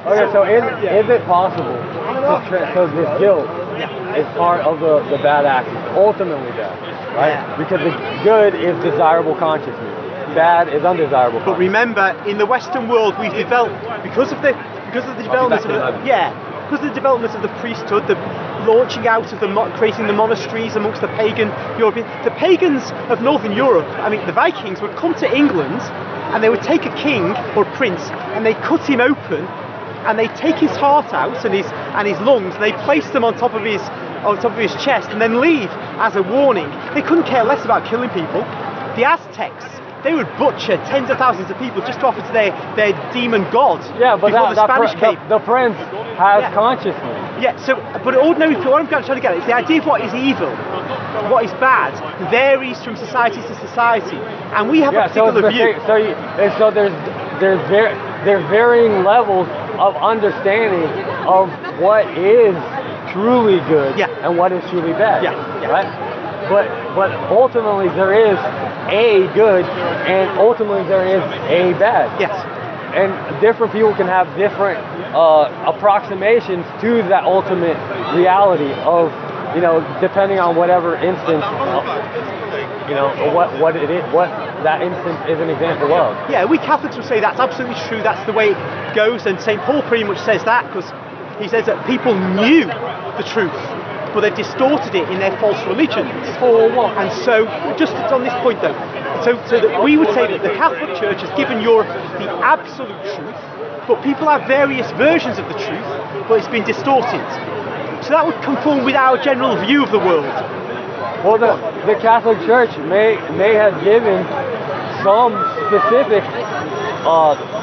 Okay, so is it possible so this guilt is part of the bad actions, ultimately bad, right? Yeah. Because the good is desirable consciousness, bad is undesirable But consciousness. remember, in the Western world, we've developed because of the development of the priesthood, the launching out of creating the monasteries amongst the pagan Europeans. The pagans of Northern Europe, I mean, the Vikings would come to England, and they would take a king or prince, and they cut him open, and they take his heart out and his lungs, and they place them on top of his chest, and then leave as a warning. They couldn't care less about killing people. The Aztecs, they would butcher tens of thousands of people just to offer to their demon god. Yeah, but before the Spanish came. the prince has consciousness. Yeah, so, but ordinary people, what I'm trying to get at is the idea of what is evil, what is bad, varies from society to society, and we have a particular view. So there's varying levels of understanding of what is truly good and what is truly bad. Right? But ultimately there is a good and ultimately there is a bad. Yes. And different people can have different approximations to that ultimate reality of, depending on whatever instance, what it is, what that instance is an example of. Yeah, we Catholics will say that's absolutely true. That's the way it goes, and St. Paul pretty much says that because he says that people knew the truth, but they distorted it in their false religions. For what? And so, just on this point though, so that we would say that the Catholic Church has given Europe the absolute truth, but people have various versions of the truth, but it's been distorted. So that would conform with our general view of the world. Well, the Catholic Church may have given some specific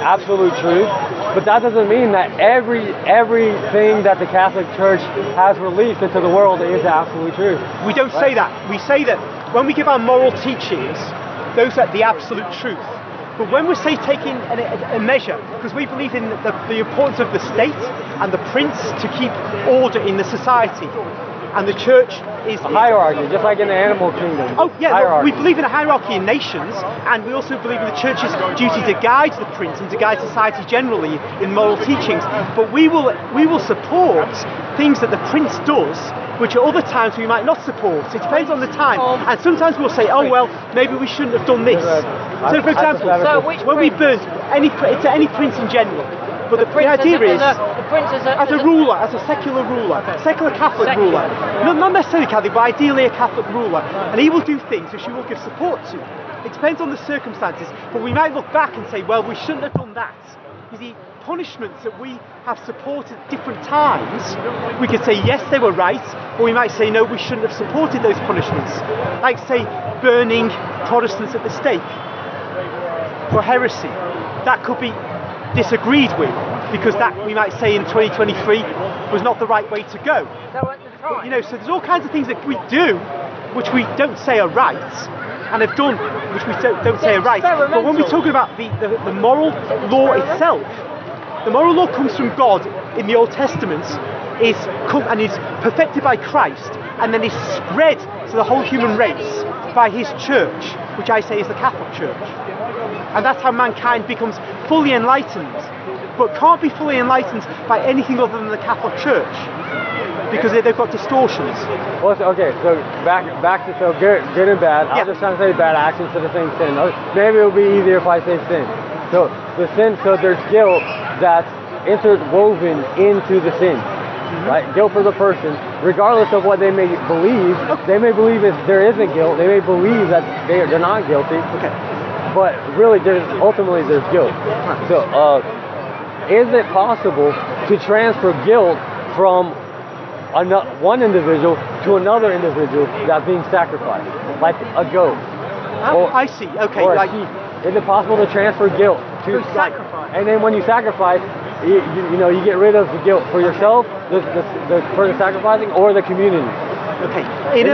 absolute truth, but that doesn't mean that everything that the Catholic Church has released into the world is absolute truth. We don't say that. We say that when we give our moral teachings, those are the absolute truth. But when we say taking a measure, because we believe in the importance of the state and the prince to keep order in the society, and the church is a hierarchy, just like in the animal kingdom. Oh yeah, well, we believe in a hierarchy in nations, and we also believe in the church's duty to guide the prince and to guide society generally in moral teachings. But we will support things that the prince does, which at other times we might not support. It depends on the time, and sometimes we'll say, oh well, maybe we shouldn't have done this. So for example, when we burnt any prince in general. But the idea is, as a ruler, as a secular ruler, secular Catholic ruler, not necessarily Catholic, but ideally a Catholic ruler, and he will do things which we will give support to. It depends on the circumstances, but we might look back and say, well, we shouldn't have done that. You see, punishments that we have supported at different times, we could say, yes, they were right, or we might say, no, we shouldn't have supported those punishments. Like, say, burning Protestants at the stake for heresy. That could be disagreed with, because that, we might say in 2023, was not the right way to go. But, so there's all kinds of things that we do which we don't say are right, and have done which we don't say are right. But when we're talking about the moral law itself, the moral law comes from God in the Old Testament, is perfected by Christ, and then is spread to the whole human race by his church, which I say is the Catholic Church. And that's how mankind becomes fully enlightened, but can't be fully enlightened by anything other than the Catholic Church, because they've got distortions. Well, okay, so back to good and bad. I was just trying to say bad actions to the same sin. Maybe it would be easier if I say sin. So the sin, so there's guilt that's interwoven into the sin, right? Guilt for the person, regardless of what they may believe. They may believe that there isn't guilt. They may believe that they're not guilty. Okay. But really, ultimately there's guilt. So, is it possible to transfer guilt from one individual to another individual that's being sacrificed, like a goat? I see. Okay. Or a sheep. Is it possible to transfer guilt to sacrifice? And then when you sacrifice, you get rid of the guilt for yourself, for the sacrificing, or the community. Okay. In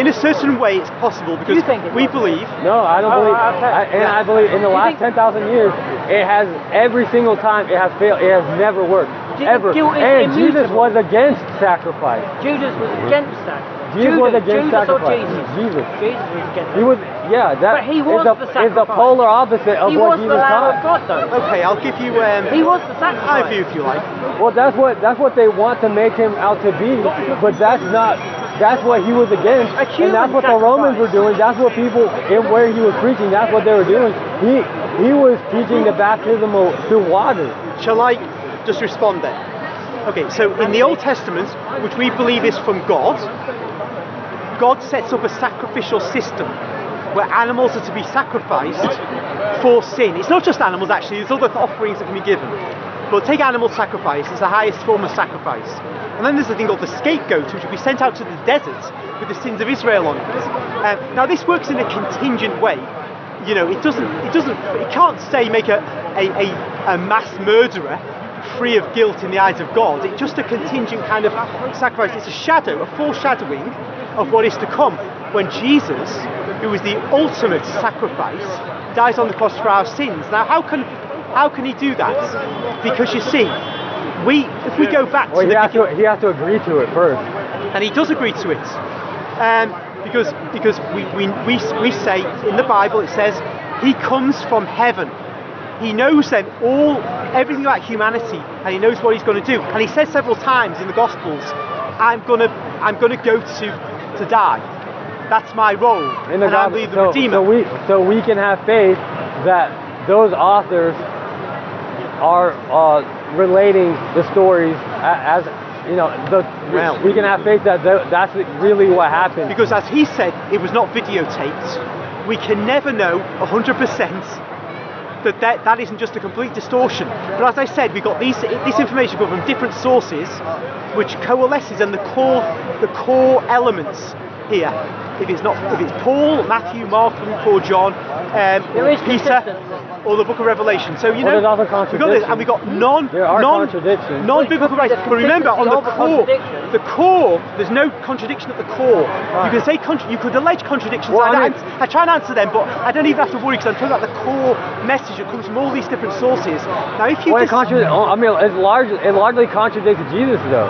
a certain way, it's possible because we believe. No, I don't believe. I believe in the last 10,000 years, it has every single time it has failed. It has never worked ever. And Jesus was against sacrifice. Judas was against sacrifice. Jesus was against sacrifice. Jesus was against He was, yeah, that But he was is the the sacrifice. polar opposite of He what was the Jesus Lamb of taught. God, though. Okay, I'll give you. He was the my sacrifice. view, if you like. Well, that's what they want to make him out to be, but that's not. That's what he was against, A human and that's what the Romans were sacrifice. doing. That's what people, and where he was preaching, that's what they were doing. He was teaching the baptism through water. Shall I just respond then? Okay, so in the Old Testament, which we believe is from God, God sets up a sacrificial system where animals are to be sacrificed for sin. It's not just animals, actually, there's other offerings that can be given. But take animal sacrifice, it's the highest form of sacrifice. And then there's a thing called the scapegoat, which will be sent out to the desert with the sins of Israel on it. Now this works in a contingent way. You know, it can't say make a mass murderer free of guilt in the eyes of God. It's just a contingent kind of sacrifice. It's a shadow, a foreshadowing of what is to come when Jesus, who is the ultimate sacrifice, dies on the cross for our sins. Now, how can he do that? Because you see, if we go back Well, to he has to agree to it first. and he does agree to it, because we say in the Bible, it says he comes from heaven. He knows then everything about humanity, and he knows what he's going to do. And he says several times in the Gospels, I'm gonna go to die. That's my role, In the and I'll gospel, be the Redeemer. so we can have faith that those authors are relating the stories as you know. We can have faith that that's really what happened. Because as he said, it was not videotaped. We can never know 100% that isn't just a complete distortion. But as I said, we've got this information coming from different sources, which coalesces, and the core elements here. If it's Paul, Matthew, Mark, Luke, or John, Peter, or the Book of Revelation. So you know, there's also we've got this, contradictions. and we've got There are contradictions. non-biblical writings. But remember, on the core, there's no contradiction at the core. You can say you could allege contradictions. Well, I try and answer them, but I don't even have to worry because I'm talking about the core message that comes from all these different sources. Now, if you it largely contradicts Jesus, though.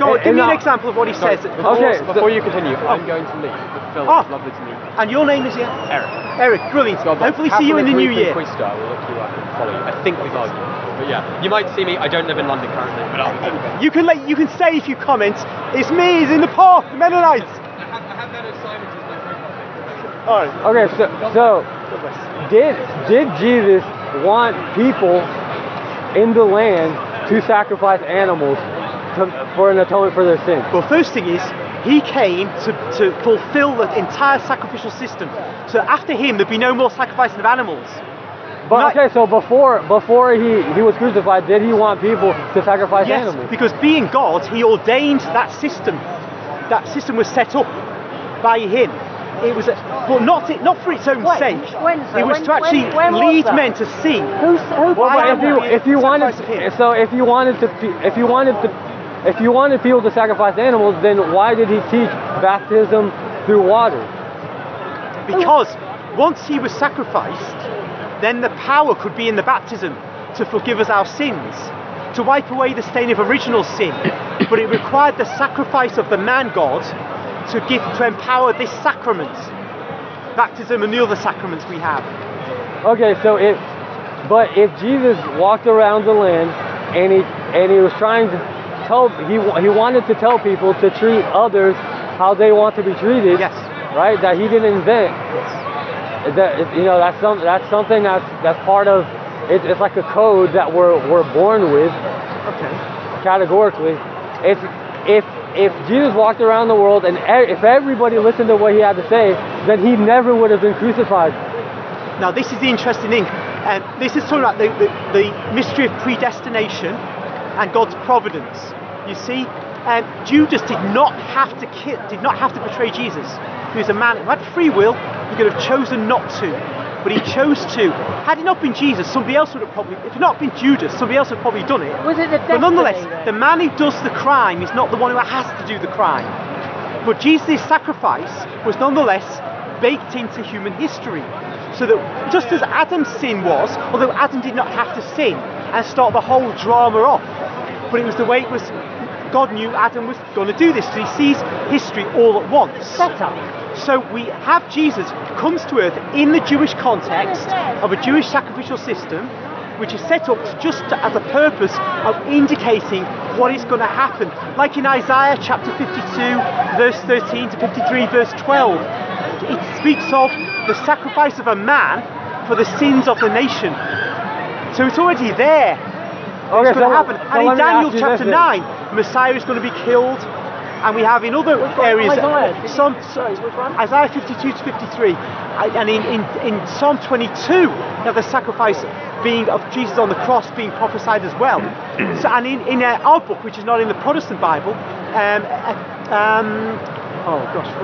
go on, give me an example of what he says. Before you continue, I'm going to leave. Phil, it's lovely to meet you. And your name is here? Eric. Eric, brilliant. So Hopefully see you in the new year. Quiz star will look you up and follow you. I think we've argued. But yeah, you might see me. I don't live in London currently, but I'll be there. You can say if you comment, it's me, it's in the park, the Mennonites. I have that assignment as my profile picture. Alright. Okay, so did Jesus want people in the land to sacrifice animals for an atonement for their sins? Well, first thing is, he came to fulfill the entire sacrificial system. So after him, there'd be no more sacrificing of animals. But okay, so before he was crucified, did he want people to sacrifice Yes, animals? because being God, he ordained that system. That system was set up by him. It was, but not for its own sake. It was to actually lead men to see. If you wanted people to sacrifice animals, then why did he teach baptism through water? Because once he was sacrificed, then the power could be in the baptism to forgive us our sins, to wipe away the stain of original sin. But it required the sacrifice of the man God to empower this sacrament, baptism and the other sacraments we have. Okay, so if Jesus walked around the land and he was trying to he wanted to tell people to treat others how they want to be treated. Yes. Right? That he didn't invent. That's something that's part of it. It's like a code that we're born with. Okay. Categorically, if Jesus walked around the world and if everybody listened to what he had to say, then he never would have been crucified. Now this is the interesting thing, and this is talking about the mystery of predestination and God's providence. You see, Judas did not have to betray Jesus. He was a man who had free will. He could have chosen not to, but he chose to. Had it not been Jesus, somebody else would have probably. If it had not been Judas, somebody else would have probably done it. Was it the destiny? But nonetheless, the man who does the crime is not the one who has to do the crime. But Jesus' sacrifice was nonetheless baked into human history. So that just as Adam's sin was, although Adam did not have to sin and start the whole drama off, but it was the way it was God knew Adam was going to do this, because he sees history all at once. Setup. So we have Jesus comes to earth in the Jewish context of a Jewish sacrificial system, which is set up just as a purpose of indicating what is going to happen. Like in Isaiah chapter 52, verse 13 to 53, verse 12, it speaks of the sacrifice of a man for the sins of the nation. So it's already there. It's going to happen. And in Daniel chapter 9, Messiah is going to be killed. And we have in other areas, Isaiah 52 to 53, and in Psalm 22, you have the sacrifice being of Jesus on the cross being prophesied as well. So, and in our book, which is not in the Protestant Bible, what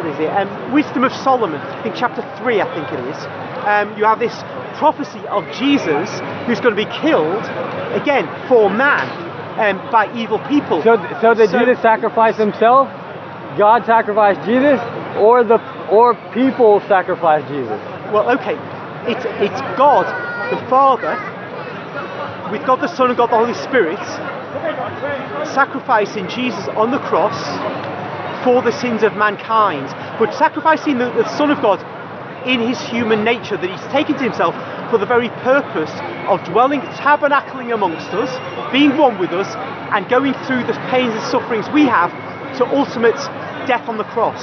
is it? Wisdom of Solomon, I think chapter 3, I think it is. You have this prophecy of Jesus who's going to be killed, again, for man. By evil people. So did Jesus sacrifice himself? God sacrificed Jesus, or people sacrificed Jesus? Well, okay, it's God the Father, with God the Son and God the Holy Spirit, sacrificing Jesus on the cross for the sins of mankind, but sacrificing the Son of God in his human nature that he's taken to himself for the very purpose of dwelling, tabernacling amongst us, being one with us, and going through the pains and sufferings we have to ultimate death on the cross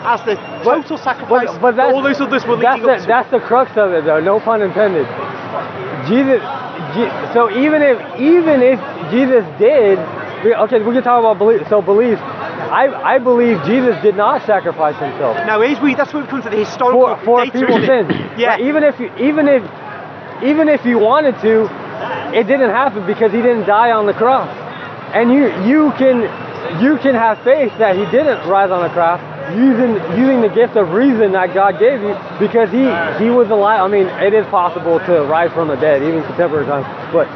as the total sacrifice. But all those others were leading up to. That's the crux of it, though. No pun intended. So even if Jesus did, okay, we can talk about belief. So belief. I believe Jesus did not sacrifice himself. Now, that's where we come to the historical for data people's sins. Yeah. Like, even if he wanted to, it didn't happen because he didn't die on the cross. And you can have faith that he didn't rise on the cross using the gift of reason that God gave you, because he was alive. I mean, it is possible to rise from the dead, even contemporary times, but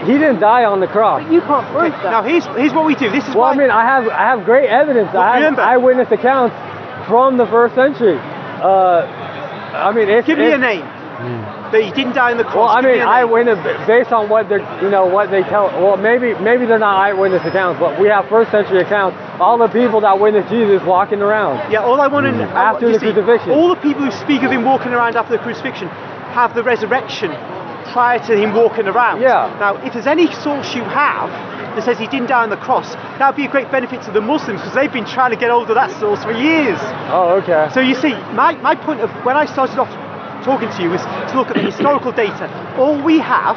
he didn't die on the cross. But you can't prove that. Now here's what we do. This is I mean, I have great evidence. Well, I have eyewitness accounts from the first century. I mean, give me a name that he didn't die on the cross. Well, I mean, eyewitness based on what they tell. Well, maybe they're not eyewitness accounts, but we have first century accounts. All the people that witnessed Jesus walking around. Yeah, all I want to know after the crucifixion. All the people who speak of him walking around after the crucifixion have the resurrection prior to him walking around. Yeah. Now, if there's any source you have that says he didn't die on the cross, that would be a great benefit to the Muslims, because they've been trying to get hold of that source for years. Oh, okay. So you see, my point of when I started off talking to you was to look at the historical data. All we have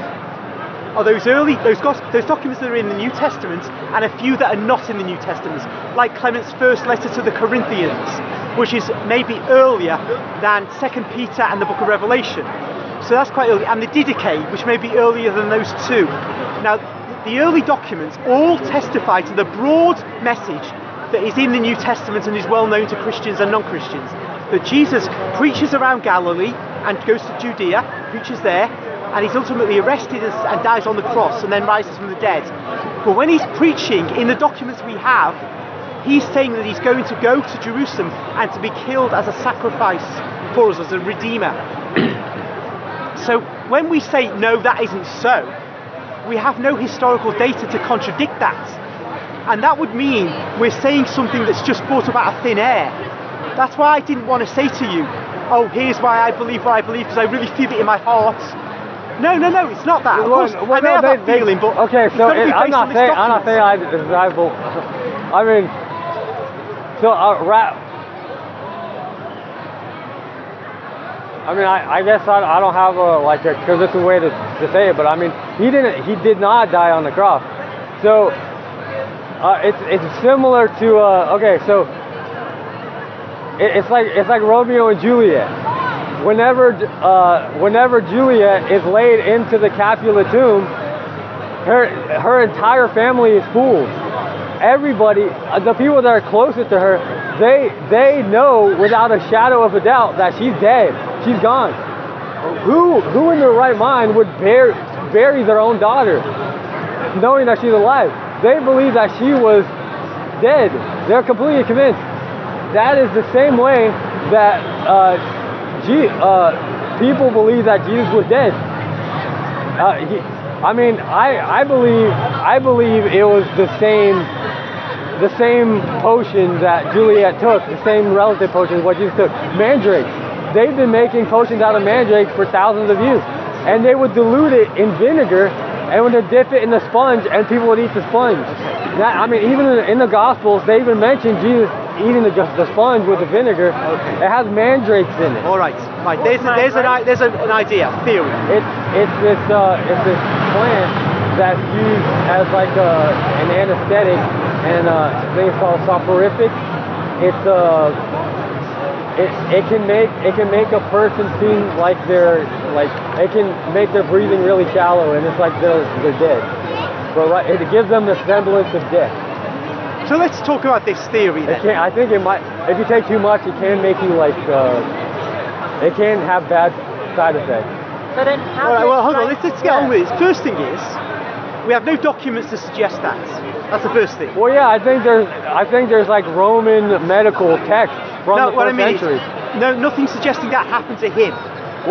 are those documents that are in the New Testament, and a few that are not in the New Testament, like Clement's first letter to the Corinthians, which is maybe earlier than 2 Peter and the book of Revelation. So that's quite early, and the Didache, which may be earlier than those two. Now, the early documents all testify to the broad message that is in the New Testament and is well known to Christians and non-Christians, that Jesus preaches around Galilee and goes to Judea, preaches there, and he's ultimately arrested and dies on the cross and then rises from the dead. But when he's preaching in the documents we have, he's saying that he's going to go to Jerusalem and to be killed as a sacrifice for us, as a redeemer. So when we say no, that isn't so, we have no historical data to contradict that. And that would mean we're saying something that's just brought up out of thin air. That's why I didn't want to say to you, oh, here's why I believe what I believe, because I really feel it in my heart. No, it's not that. Of course, I may have that feeling, but okay, so I'm not saying I mean, so I guess I don't have a convincing way to say it, but I mean, he did not die on the cross. So it's similar to okay, so it's like Romeo and Juliet. Whenever Juliet is laid into the Capulet tomb, her entire family is fooled. Everybody, the people that are closest to her, they know without a shadow of a doubt that she's dead. She's gone. Who in their right mind would bury their own daughter, knowing that she's alive? They believe that she was dead. They're completely convinced. That is the same way that people believe that Jesus was dead. I believe it was the same the same potion that Juliet took, the same relative potion what Jesus took, mandrakes. They've been making potions out of mandrakes for thousands of years, and they would dilute it in vinegar and would dip it in the sponge, and people would eat the sponge. That, I mean, even in the Gospels, they even mention Jesus eating the sponge with the vinegar. It has mandrakes in it. All right. There's an idea, theory. It's this plant that's used as like an anesthetic, and I think it's called soporific. It can make a person seem like it can make their breathing really shallow, and it's like they're dead. But it gives them the semblance of death. So let's talk about this theory then. I think it might, if you take too much, it can make you like, it can have bad side effects. So then, all right, well, hold on, let's get on with it. First thing is, we have no documents to suggest that. That's the first thing. Well, yeah, I think there's like Roman medical texts from the first century. No, nothing suggesting that happened to him.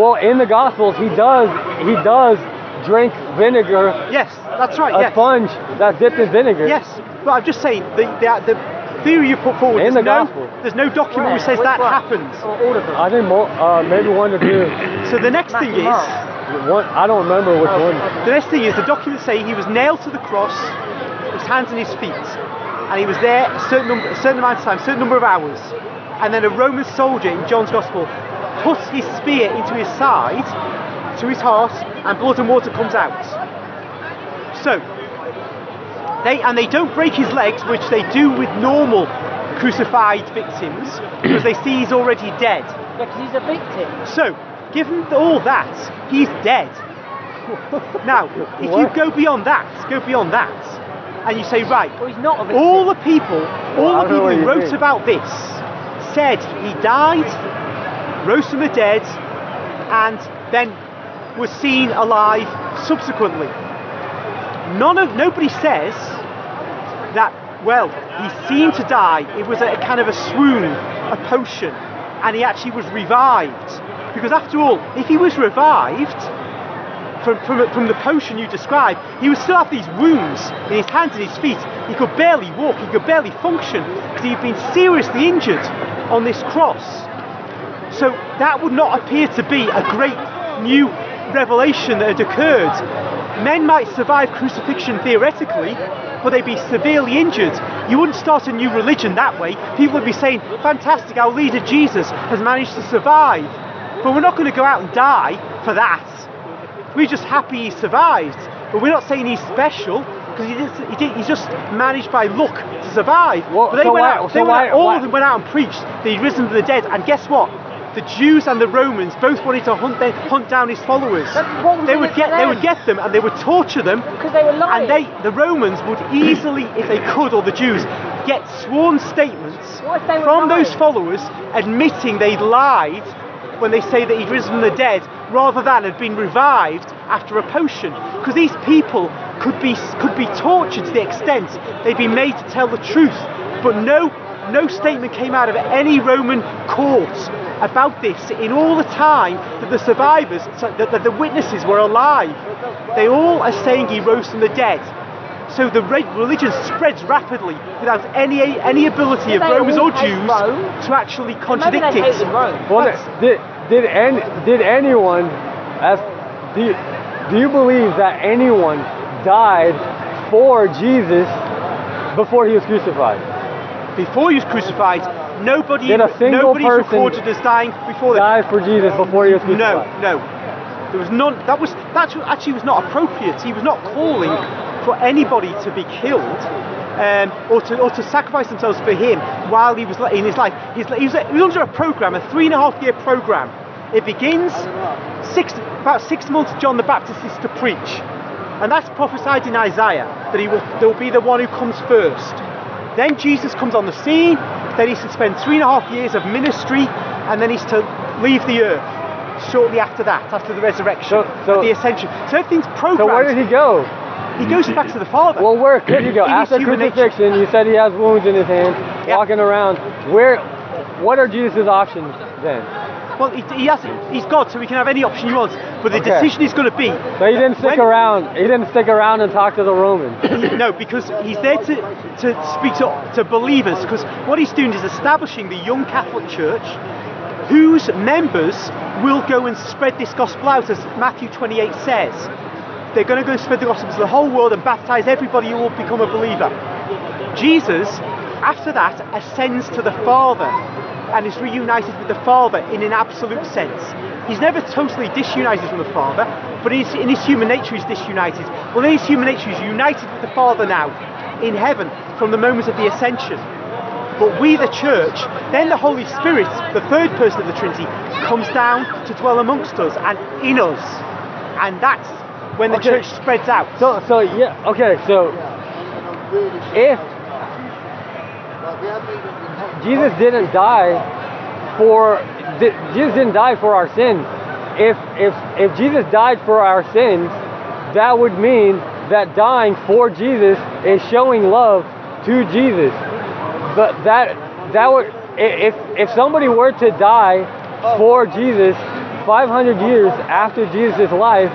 Well, in the Gospels, he does drink vinegar. Yes, that's right. A sponge that's dipped in vinegar. Yes, but I'm just saying the theory you put forward. In the Gospel, there's no document which says that happens. All of them. I think maybe one or two. So the next thing is, I don't remember which one. The next thing is the documents say he was nailed to the cross, his hands and his feet, and he was there a certain amount of time, a certain number of hours, and then a Roman soldier in John's Gospel puts his spear into his side, to his heart, and blood and water comes out. So they don't break his legs, which they do with normal crucified victims, because they see he's already dead. Yeah, because he's a victim. So, given all that, he's dead. Now, if you go beyond that, and you say, right, well, he's not a victim. all the people who wrote about this said he died, rose from the dead, and then was seen alive subsequently. Nobody says that, well, he seemed to die, it was a kind of a swoon, a potion, and he actually was revived. Because after all, if he was revived from the potion you described, he would still have these wounds in his hands and his feet. He could barely walk, he could barely function, because he'd been seriously injured on this cross. So that would not appear to be a great new revelation that had occurred. Men might survive crucifixion theoretically, but they'd be severely injured. You wouldn't start a new religion that way. People would be saying, fantastic, our leader Jesus has managed to survive. But we're not going to go out and die for that. We're just happy he survived. But we're not saying he's special, because he's just managed by luck to survive. Well, but all of them went out and preached that he'd risen from the dead, and guess what? The Jews and the Romans both wanted to hunt down his followers. They would get them and they would torture them, because they were lying. And the Romans would easily, if they could, or the Jews, get sworn statements from those followers admitting they'd lied when they say that he'd risen from the dead, rather than had been revived after a potion. Because these people could be tortured to the extent they'd be made to tell the truth. But no statement came out of any Roman court about this in all the time that the survivors, that the witnesses were alive. They all are saying he rose from the dead. So the religion spreads rapidly without any ability of Romans or Jews to actually contradict it. Well, did anyone, do you believe that anyone died for Jesus before he was crucified? Before he was crucified, nobody is recorded as dying before died for Jesus before he was crucified. No. There was none. That actually was not appropriate. He was not calling for anybody to be killed, or to sacrifice themselves for him while he was in his life. He was under a program, a 3.5-year program. It begins about 6 months. John the Baptist is to preach, and that's prophesied in Isaiah that there will be the one who comes first. Then Jesus comes on the scene. Then he's to spend 3.5 years of ministry, and then he's to leave the earth shortly after that, after the resurrection, the ascension. So everything's programmed. So where did he go? He goes back to the Father. Well, where could he go? After crucifixion, you said he has wounds in his hands, walking around. What are Jesus' options then? Well, he's God, so he can have any option he wants. But the Okay. decision is going to be. So he didn't stick when- around. He didn't stick around and talk to the Romans. No, because he's there to speak to believers. Because what he's doing is establishing the young Catholic Church, whose members will go and spread this gospel out, as Matthew 28 says. They're going to go and spread the gospel to the whole world and baptize everybody who will become a believer. Jesus, after that, ascends to the Father and is reunited with the Father in an absolute sense. He's never totally disunited from the Father, but in his human nature he's disunited. Well, in his human nature he's united with the Father now, in heaven, from the moment of the ascension. But we, the church, then the Holy Spirit, the third person of the Trinity, comes down to dwell amongst us and in us. And that's when the Okay. church spreads out. So yeah, okay, so if Jesus didn't die for our sins, if Jesus died for our sins, that would mean that dying for Jesus is showing love to Jesus. But that would, if somebody were to die for Jesus 500 years after Jesus' life,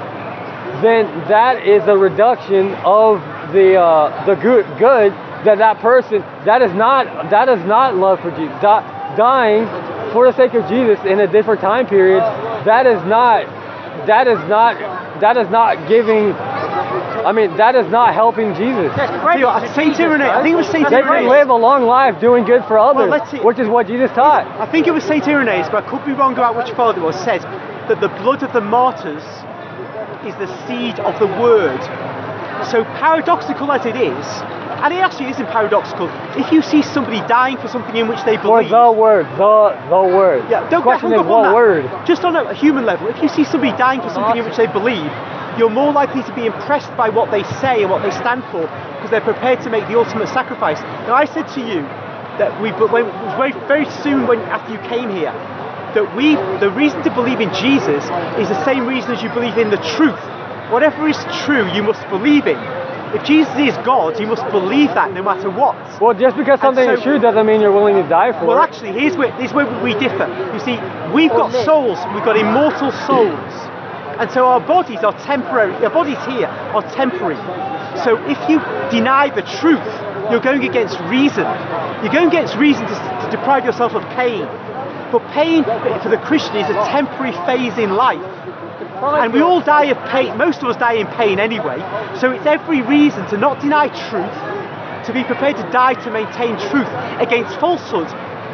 then that is a reduction of the good that person, that is not love for Jesus. Dying for the sake of Jesus in a different time period, that is not giving. I mean, that is not helping Jesus. Saint Irenaeus, I think it was Saint They can Irenaeus. live a long life doing good for others, let's see. which is what Jesus taught. I think it was Saint Irenaeus, but I could be wrong about which father it was, says that the blood of the martyrs is the seed of the word. So paradoxical as it is, and it actually isn't paradoxical, if you see somebody dying for something in which they For believe. the word. Yeah, don't get Question hung is up on what that. word? Just on a human level, if you see somebody dying for something in which they believe, you're more likely to be impressed by what they say and what they stand for, because they're prepared to make the ultimate sacrifice. Now, I said to you that very soon after you came here, that the reason to believe in Jesus is the same reason as you believe in the truth. Whatever is true, you must believe in. If Jesus is God, you must believe that no matter what. Well, just because something is true doesn't mean you're willing to die for Well, it. actually, here's where we differ. You see, we've got souls, we've got immortal souls. And so our bodies are temporary, our bodies here are temporary. So if you deny the truth, you're going against reason. You're going against reason to deprive yourself of pain. But pain, for the Christian, is a temporary phase in life. And we all die of pain, most of us die in pain anyway. So it's every reason to not deny truth, to be prepared to die to maintain truth against falsehood.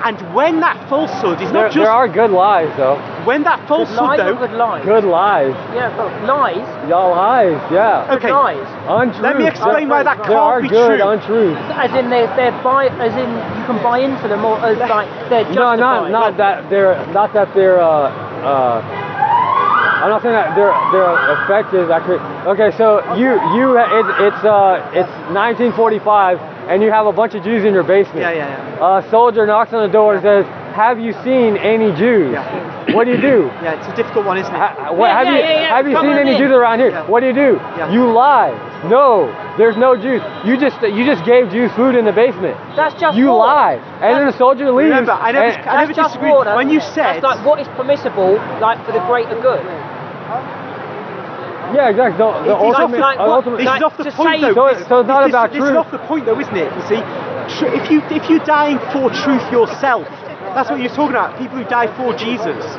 And when that falsehood is not just... There are good lies, though. When that falsehood, though... Good lies. Good lies. Yeah, but lies. Y'all lies, yeah. Good Okay. lies. Untruth. Let me explain why that There are can't be good true. untruths. As in as in you can buy into them, or as like they're justified. No, not that they're I'm not saying that they're effective. Okay, so it's 1945 and you have a bunch of Jews in your basement. Yeah. A soldier knocks on the door and says, "Have you seen any Jews?" Yeah. What do you do? Yeah, it's a difficult one, isn't it? Have you Come seen on any in. Jews around here? Yeah. What do? Yeah. You lie. No, there's no Jews. You just gave Jews food in the basement. That's just You water. lie. And then the soldier leaves. Remember, I never That's just disagreed. water. When you said... That's like what is permissible, like for the greater good. Yeah, exactly. The It's ultimate, like what- ultimate. This is off the to point, say- though. So it's not about This truth. is off the point, though, isn't it? You see, if you're dying for truth yourself, that's what you're talking about. People who die for Jesus.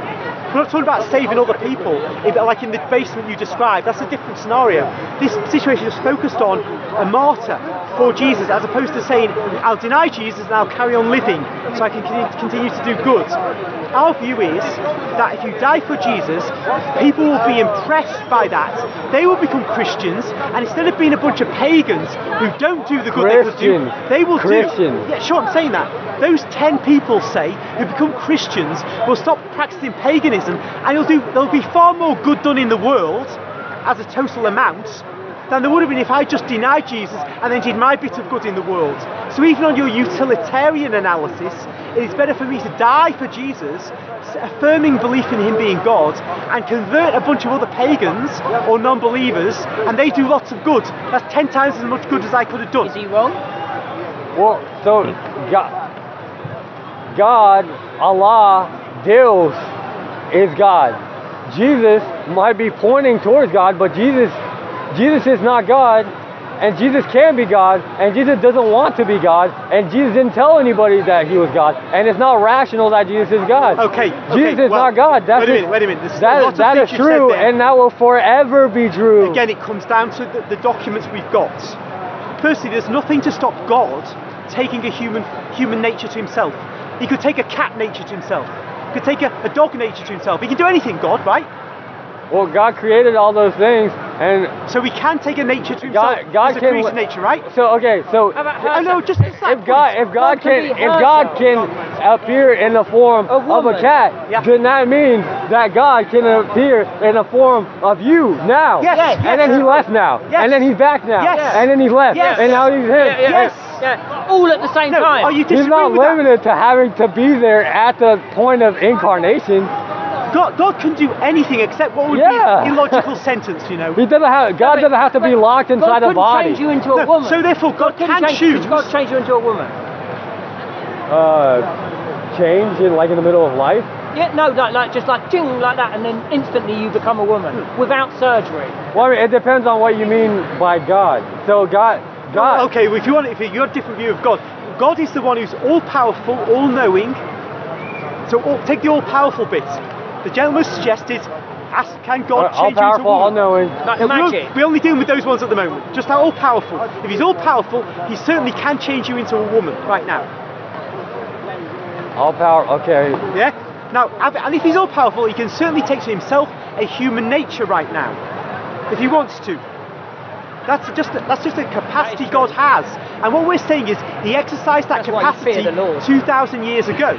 We're not talking about saving other people, like in the basement you described. That's a different scenario. This situation is focused on a martyr for Jesus, as opposed to saying, "I'll deny Jesus and I'll carry on living, so I can continue to do good." Our view is that if you die for Jesus, people will be impressed by that. They will become Christians, and instead of being a bunch of pagans who don't do the good they could do, they will Christians. do. Yeah, sure, I'm saying that. Those 10 people, say, who become Christians, will stop practicing paganism, and there'll be far more good done in the world as a total amount than there would have been if I just denied Jesus and then did my bit of good in the world. So even on your utilitarian analysis, it is better for me to die for Jesus, affirming belief in him being God, and convert a bunch of other pagans or non-believers, and they do lots of good. That's 10 times as much good as I could have done. Is he wrong? Well, so God, Allah, Deus, is God. Jesus might be pointing towards God, but Jesus is not God, and Jesus can be God, and Jesus doesn't want to be God, and Jesus didn't tell anybody that he was God, and it's not rational that Jesus is God. Okay. Jesus is not God. That's wait a minute. There's that lots of that is things you've true, said there. and that will forever be true. Again, it comes down to the documents we've got. Firstly, there's nothing to stop God taking a human nature to himself. He could take a cat nature to himself. He could take a dog nature to himself. He can do anything, God, right? Well, God created all those things, and so he can take a nature to himself. God It's a can creature nature, right? So okay, so just if God can appear in the form of a cat, then that means that God can appear in the form of you now. Yes. And then he left now. Yes. And then he's back now. Yes. And then he's left. Yes. And now he's him. Yes. Yeah, all at the same time. Are you He's disagreeing not with that? limited to having to be there at the point of incarnation. God can do anything except what would be an illogical sentence, you know. God doesn't have to be locked inside a body. God couldn't change you into a woman. So therefore, God can choose. Could God change you into a woman? Change in the middle of life? Yeah, no, just ching, like that, and then instantly you become a woman without surgery. Well, I mean, it depends on what you mean by God. So God. Okay, well, if you have a different view of God, God is the one who's all-powerful, all-knowing. So take the all-powerful bit. The gentleman suggested, can God change you into a woman? All-knowing. Magic. We're only dealing with those ones at the moment. Just how all-powerful. If he's all-powerful, he certainly can change you into a woman right now. All-power, okay. Yeah? Now, and if he's all-powerful, he can certainly take to himself a human nature right now, if he wants to. That's just a capacity God has. And what we're saying is he exercised that capacity 2,000 years ago.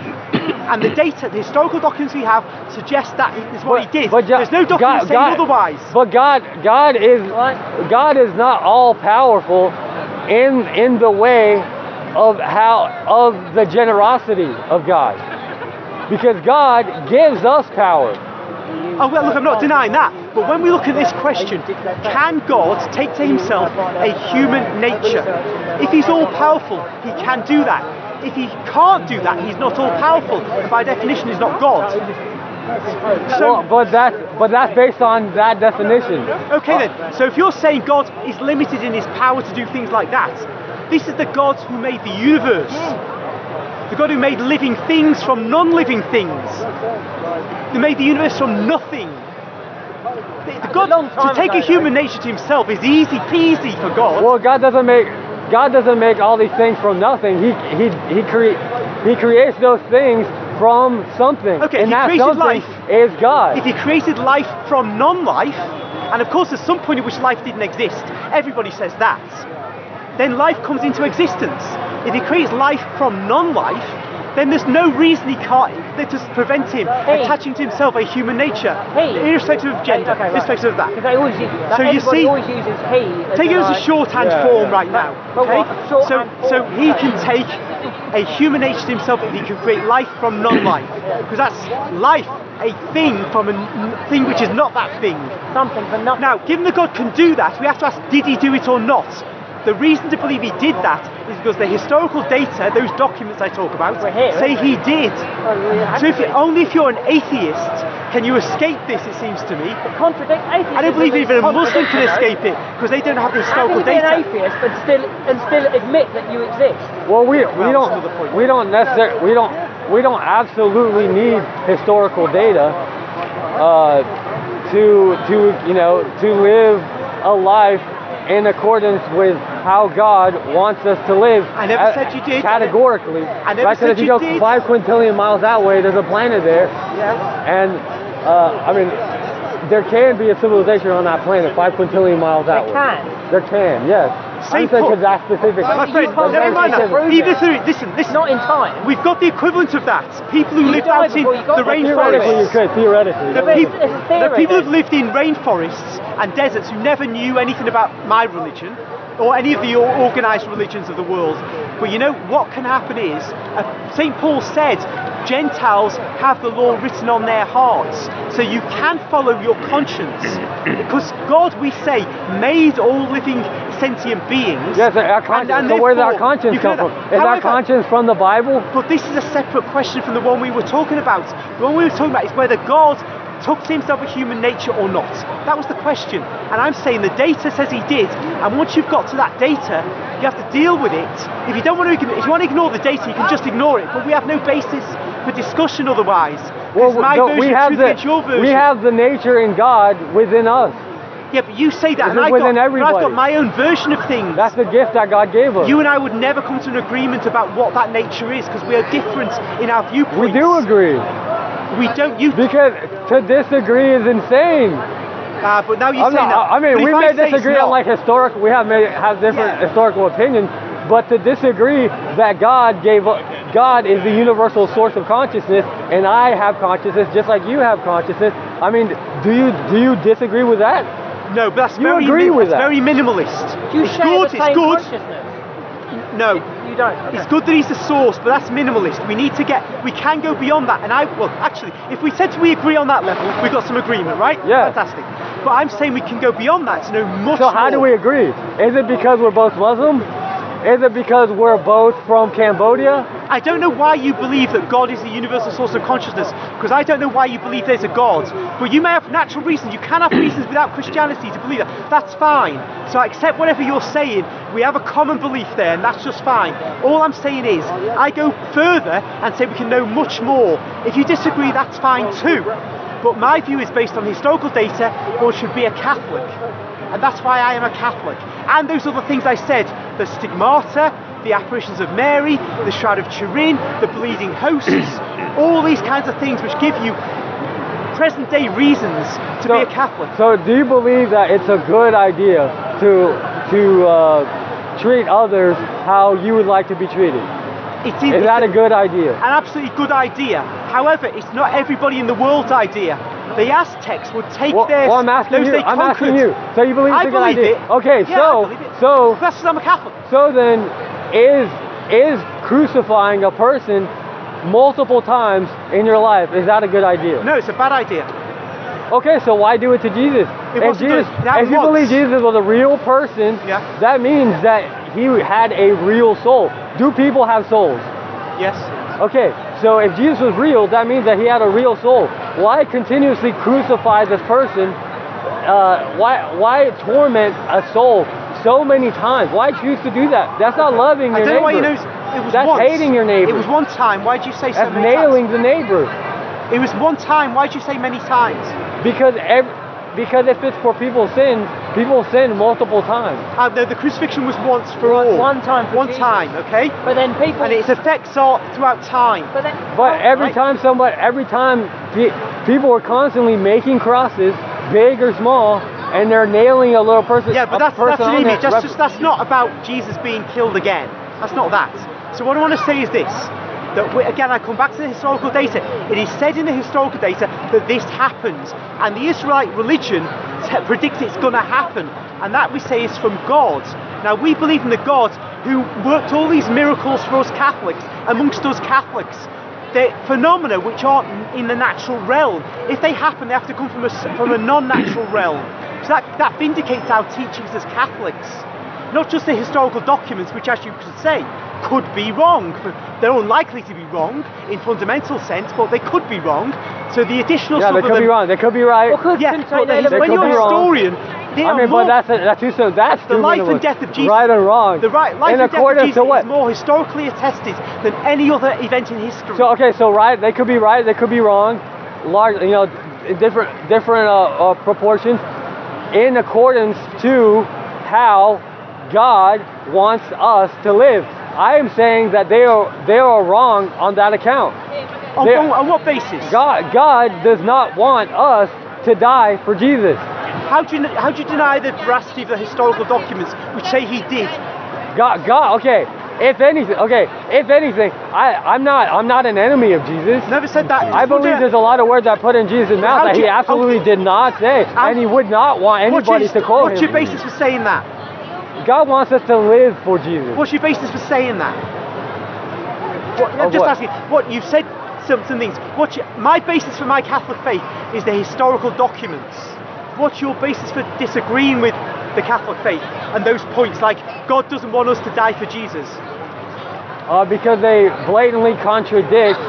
And the data, the historical documents we have suggest that is what he did. There's no document saying otherwise. But God is not all powerful in the way of the generosity of God. Because God gives us power. Oh, well, look, I'm not denying that. But when we look at this question, can God take to himself a human nature? If he's all-powerful, he can do that. If he can't do that, he's not all-powerful, and by definition, he's not God. So, but that's based on that definition. Okay then. So if you're saying God is limited in his power to do things like that, this is the God who made the universe. The God who made living things from non-living things. Who made the universe from nothing. The God to take a human nature to himself is easy peasy for God. Well, God doesn't make all these things from nothing. He creates those things from something. Okay, and he that created something life. Is God. If he created life from non-life, and of course there's some point at which life didn't exist, everybody says that, then life comes into existence. If he creates life from non-life, then there's no reason he can't, that just prevent him attaching to himself a human nature, irrespective of gender, irrespective of that. They always use, so you see, always uses he. Take it as a shorthand form right now. Okay, so he can take a human nature to himself if he can create life from non-life, because that's life, a thing from a thing which is not that thing. Something from nothing. Now, given that God can do that, we have to ask, did he do it or not? The reason to believe he did that is because the historical data, those documents I talk about, say he did. So only if you're an atheist can you escape this, it seems to me. It contradicts atheism. I don't believe even a Muslim can escape it because they don't have the historical data. How can you be an atheist but still admit that you exist? Well, we don't absolutely need historical data to live a life in accordance with how God wants us to live. I never said you did. Categorically. I never said if you you go did. 5 quintillion miles that way, there's a planet there. Yeah. And, there can be a civilization on that planet 5 quintillion miles that way. There can, yes. St. Because that's specific. My friend, never mind that. Listen. Not in time. We've got the equivalent of that. People who lived out in the Theoretically, you rainforest. could. Theoretically. The people who've lived in rainforests and deserts who never knew anything about my religion or any of the organised religions of the world. But you know what can happen is, St. Paul said, Gentiles have the law written on their hearts, so you can follow your conscience. Because God, we say, made all living sentient beings. Yes, our conscience. So where does our conscience come from? Is our conscience from the Bible? But this is a separate question from the one we were talking about. The one we were talking about is whether God took to himself a human nature or not. That was the question. And I'm saying the data says he did. And once you've got to that data, you have to deal with it. If you want to ignore the data, you can just ignore it. But we have no basis for discussion otherwise. Well, we have the nature in God within us. Yeah, but you say that, and I've got my own version of things. That's the gift that God gave us. You and I would never come to an agreement about what that nature is, because we are different in our viewpoints. We do agree. We don't. Because to disagree is insane. But now you're saying that. I mean, we may disagree on like historical. We have different historical opinions. But to disagree that God is the universal source of consciousness, and I have consciousness just like you have consciousness. I mean, do you disagree with that? No, but that's very minimalist. Do you share the same consciousness? No. You don't? Okay. It's good that he's the source, but that's minimalist. We can go beyond that. And actually, if we said we agree on that level, we got some agreement, right? Yeah. Fantastic. But I'm saying we can go beyond that to know much more. So how do we agree? Is it because we're both Muslim? Is it because we're both from Cambodia? I don't know why you believe that God is the universal source of consciousness, because I don't know why you believe there's a God. But you may have natural reasons. You can have reasons without Christianity to believe that. That's fine. So I accept whatever you're saying. We have a common belief there, and that's just fine. All I'm saying is, I go further and say we can know much more. If you disagree, that's fine too. But my view is based on historical data, one should be a Catholic. And that's why I am a Catholic. And those other things I said, the stigmata, the apparitions of Mary, the Shroud of Turin, the bleeding hosts, all these kinds of things which give you present day reasons to be a Catholic. So do you believe that it's a good idea to treat others how you would like to be treated? Is that a good idea? An absolutely good idea. However, it's not everybody in the world's idea. The Aztecs would take their... Well, I'm asking you. So you believe it's a good idea? It. Okay, yeah, so that's because I'm a Catholic. So then, is crucifying a person multiple times in your life, is that a good idea? No, it's a bad idea. Okay, so why do it to Jesus? If you believe Jesus was a real person, that means that he had a real soul. Do people have souls? Yes. Okay, so if Jesus was real, that means that he had a real soul. Why continuously crucify this person? Why torment a soul so many times? Why choose to do that? That's not loving your neighbor. I don't know why you know. It was That's once. Hating your neighbor. It was one time. Why did you say so That's many times? That's nailing the neighbor. It was one time. Why did you say many times? Because if it's for people sin multiple times. No, the crucifixion was once for all. One time for Jesus. Time, okay? But then people... And its effects are throughout time. But every time people are constantly making crosses, big or small, and they're nailing a little person. Yeah, but that's an image. That's not about Jesus being killed again. That's not that. So what I want to say is this. Again, I come back to the historical data. It is said in the historical data that this happens, and the Israelite religion predicts it's going to happen, and that we say is from God. Now, we believe in the God who worked all these miracles for us Catholics, amongst us Catholics. They're phenomena which aren't in the natural realm. If they happen, they have to come from a non-natural realm. So that vindicates our teachings as Catholics. Not just the historical documents, which, as you could say, could be wrong. They're unlikely to be wrong in fundamental sense, but they could be wrong. So the additional they could be wrong. They could be right. When you're a historian, but that's the life and death of Jesus. Right and wrong. The life and death of Jesus is more historically attested than any other event in history. So right, they could be right, they could be wrong, large, in different proportions, in accordance to how God wants us to live. I am saying that they are wrong on that account. On what basis? God does not want us to die for Jesus. How do you deny the veracity of the historical documents which say he did? God. Okay. If anything, I'm not an enemy of Jesus. Never said that. I believe there's a lot of words I put in Jesus' mouth that he absolutely did not say, and he would not want anybody to quote him. What's your basis for saying that? God wants us to live for Jesus. What's your basis for saying that? I'm just asking. What you've said some things. My basis for my Catholic faith is the historical documents. What's your basis for disagreeing with the Catholic faith and those points like God doesn't want us to die for Jesus? Because they blatantly contradict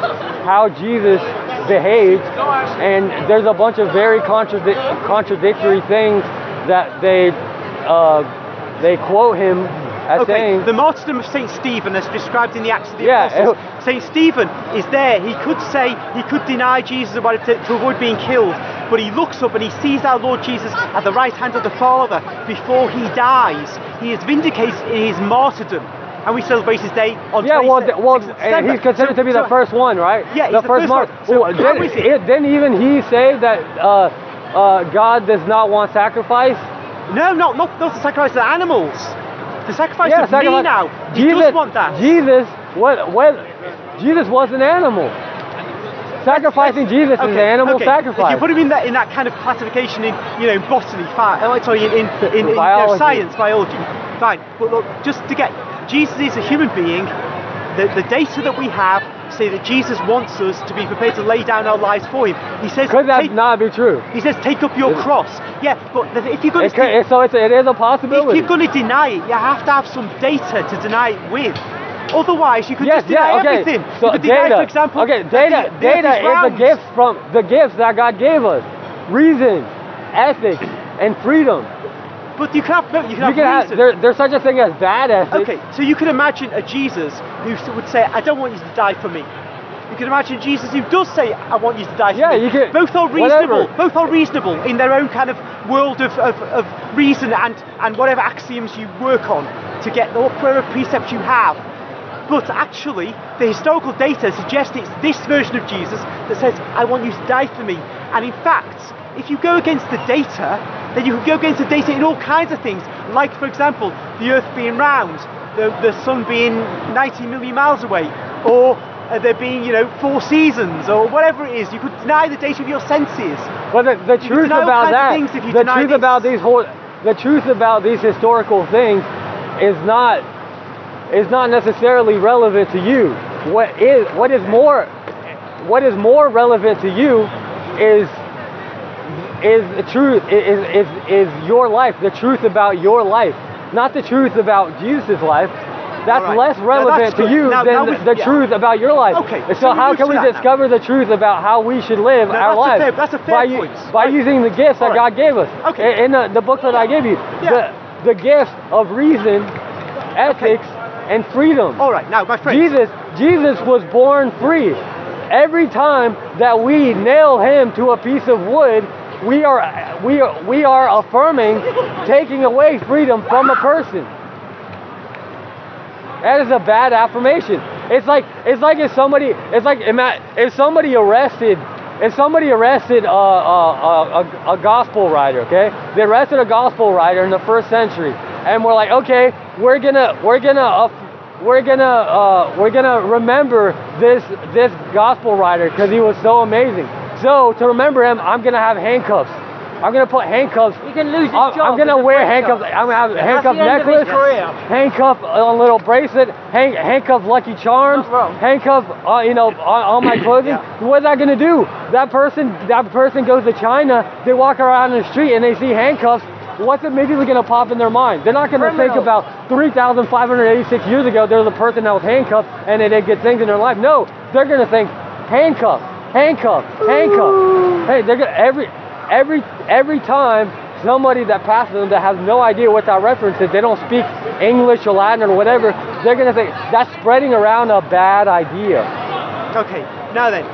how Jesus behaved, and there's a bunch of very contradictory things that they quote him as saying. The martyrdom of Saint Stephen, as described in the Acts of the Apostles. Saint Stephen is there. He could deny Jesus to avoid being killed, but he looks up and he sees our Lord Jesus at the right hand of the Father before he dies. He is vindicated in his martyrdom. And we celebrate his day on 26th and he's considered to be the first one, right? Yeah, he's the first one. So didn't even he say that God does not want sacrifice? No, not the sacrifice of the animals. The sacrifice of me now. He does want that. Jesus was an animal. Sacrificing Jesus is an animal sacrifice. If you put him in that kind of classification in botany, in biology, fine. But look, just to get Jesus is a human being. The data that we have say that Jesus wants us to be prepared to lay down our lives for him. He says, could that not be true? He says, take up your cross. Yeah, but if you're going it is a possibility. If you're going to deny it, you have to have some data to deny it with. Otherwise, you could just deny everything. So you could deny, for example, data is the gifts that God gave us: reason, ethics, and freedom. But you can have reason. There's such a thing as bad ethics. Okay, so you can imagine a Jesus who would say, I don't want you to die for me. You can imagine Jesus who does say, I want you to die for me. You can. Both are reasonable. Both are reasonable in their own kind of world of reason and whatever axioms you work on to get whatever precepts you have. But actually, the historical data suggests it's this version of Jesus that says, I want you to die for me. And in fact, if you go against the data, then you can go against the data in all kinds of things. Like, for example, the Earth being round, the sun being 90 million miles away, or there being, 4 seasons, or whatever it is. You could deny the data of your senses. But the truth about that, the truth about these historical things is not necessarily relevant to you. What is more relevant to you is the truth is your life, the truth about your life, not the truth about Jesus' life. That's less relevant to you than the truth about your life. Okay. So how can we discover the truth about how we should live our lives? That's a fair point. By using the gifts that God gave us. Okay. In the book that I gave you, the gifts of reason, ethics, and freedom. All right. Now, my friend. Jesus was born free. Every time that we nail him to a piece of wood, we are affirming taking away freedom from a person. That is a bad affirmation. It's like if somebody arrested a gospel writer, okay? They arrested a gospel writer in the 1st century, and we're like, okay, we're gonna remember this gospel writer because he was so amazing. So to remember him, I'm gonna have handcuffs. I'm gonna put handcuffs. You can lose his job. I'm gonna wear handcuffs. I'm gonna have a handcuff necklace, handcuff a little bracelet, handcuff Lucky Charms, handcuff on my clothing. What's that gonna do? That person goes to China. They walk around in the street and they see handcuffs. What's immediately going to pop in their mind? They're not going to think about 3,586 years ago there was a person that was handcuffed and they did good things in their life. No, they're going to think handcuff. Hey, they're gonna, every time somebody that passes them that has no idea what that reference is, they don't speak English or Latin or whatever, they're going to think that's spreading around a bad idea. Okay, now then,